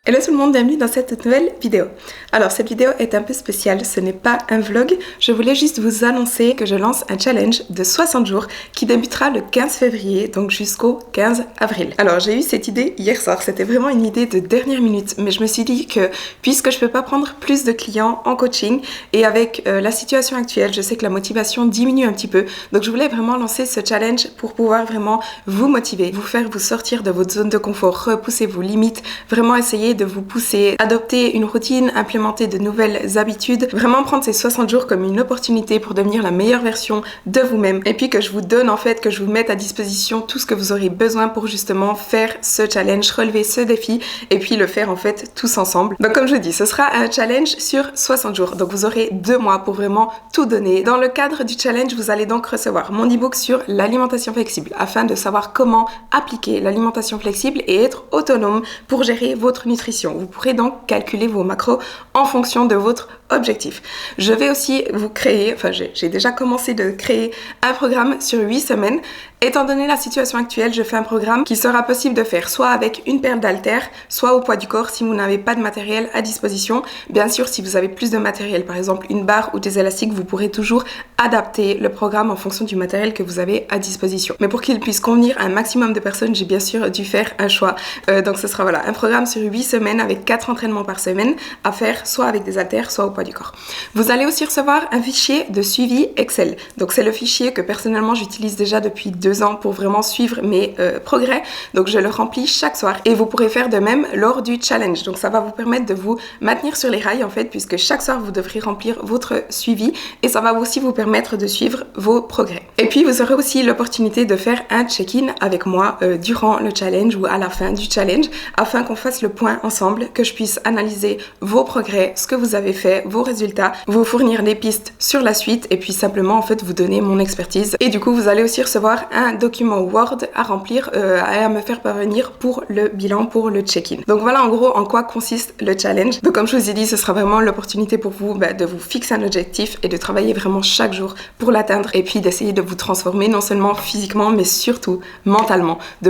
Hello tout le monde, bienvenue dans cette nouvelle vidéo. Alors cette vidéo est un peu spéciale, ce n'est pas un vlog, je voulais juste vous annoncer que je lance un challenge de 60 jours qui débutera le 15 février, donc jusqu'au 15 avril. Alors j'ai eu cette idée hier soir, c'était vraiment une idée de dernière minute, mais je me suis dit que puisque je peux pas prendre plus de clients en coaching et avec la situation actuelle, je sais que la motivation diminue un petit peu, donc je voulais vraiment lancer ce challenge pour pouvoir vraiment vous motiver, vous faire vous sortir de votre zone de confort, repousser vos limites, vraiment essayer de vous pousser, adopter une routine, implémenter de nouvelles habitudes, vraiment prendre ces 60 jours comme une opportunité pour devenir la meilleure version de vous-même et puis que je vous donne que je vous mette à disposition tout ce que vous aurez besoin pour justement faire ce challenge, relever ce défi et puis le faire tous ensemble. Donc comme je dis, ce sera un challenge sur 60 jours, donc vous aurez 2 mois pour vraiment tout donner. Dans le cadre du challenge, vous allez donc recevoir mon e-book sur l'alimentation flexible afin de savoir comment appliquer l'alimentation flexible et être autonome pour gérer votre nutrition. Vous pourrez donc calculer vos macros en fonction de votre objectif. Je vais aussi vous créer, j'ai déjà commencé de créer un programme sur 8 semaines. Étant donné la situation actuelle, je fais un programme qui sera possible de faire soit avec une paire d'haltères, soit au poids du corps si vous n'avez pas de matériel à disposition. Bien sûr, si vous avez plus de matériel, par exemple une barre ou des élastiques, vous pourrez toujours adapter le programme en fonction du matériel que vous avez à disposition. Mais pour qu'il puisse convenir à un maximum de personnes, j'ai bien sûr dû faire un choix. Donc ce sera un programme sur 8 semaines avec 4 entraînements par semaine à faire soit avec des haltères, soit au poids du corps. Vous allez aussi recevoir un fichier de suivi Excel. Donc c'est le fichier que personnellement j'utilise déjà depuis 2 ans pour vraiment suivre mes progrès. Donc je le remplis chaque soir et vous pourrez faire de même lors du challenge. Donc ça va vous permettre de vous maintenir sur les rails puisque chaque soir vous devrez remplir votre suivi et ça va aussi vous permettre de suivre vos progrès. Et puis vous aurez aussi l'opportunité de faire un check-in avec moi durant le challenge ou à la fin du challenge afin qu'on fasse le point ensemble, que je puisse analyser vos progrès, ce que vous avez fait, vos résultats, vous fournir des pistes sur la suite et puis simplement vous donner mon expertise. Et du coup vous allez aussi recevoir un document Word à remplir et à me faire parvenir pour le bilan, pour le check-in. Donc voilà en gros en quoi consiste le challenge. Donc comme je vous ai dit, ce sera vraiment l'opportunité pour vous de vous fixer un objectif et de travailler vraiment chaque jour pour l'atteindre et puis d'essayer de vous transformer non seulement physiquement mais surtout mentalement, de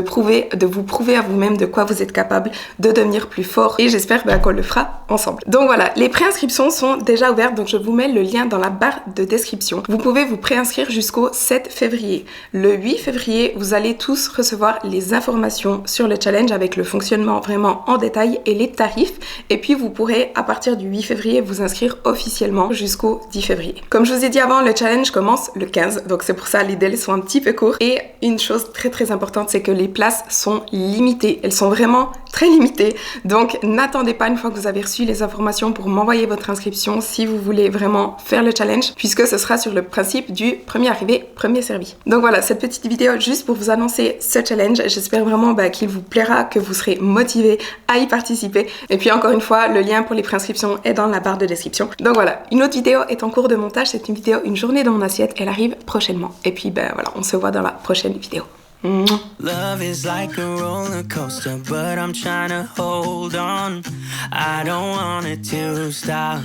vous prouver à vous-même de quoi vous êtes capable, de devenir plus fort et j'espère qu'on le fera ensemble. Donc voilà, les préinscriptions sont déjà ouvertes, donc je vous mets le lien dans la barre de description. Vous pouvez vous préinscrire jusqu'au 7 février. Le 8 février, vous allez tous recevoir les informations sur le challenge avec le fonctionnement vraiment en détail et les tarifs. Et puis vous pourrez à partir du 8 février vous inscrire officiellement jusqu'au 10 février. Comme je vous ai dit avant, le challenge commence le 15, donc c'est pour ça les délais sont un petit peu courts. Et une chose très importante, c'est que les places sont limitées. Elles sont vraiment très limitées. Donc n'attendez pas une fois que vous avez reçu les informations pour m'envoyer votre inscription si vous voulez vraiment faire le challenge, puisque ce sera sur le principe du premier arrivé, premier servi. Donc voilà, cette petite vidéo juste pour vous annoncer ce challenge. J'espère vraiment qu'il vous plaira, que vous serez motivés à y participer. Et puis encore une fois, le lien pour les préinscriptions est dans la barre de description. Donc voilà, une autre vidéo est en cours de montage. C'est une vidéo, une journée dans mon assiette. Elle arrive prochainement. Et puis voilà, on se voit dans la prochaine vidéo. Love is like a roller coaster, but I'm trying to hold on. I don't want it to stop.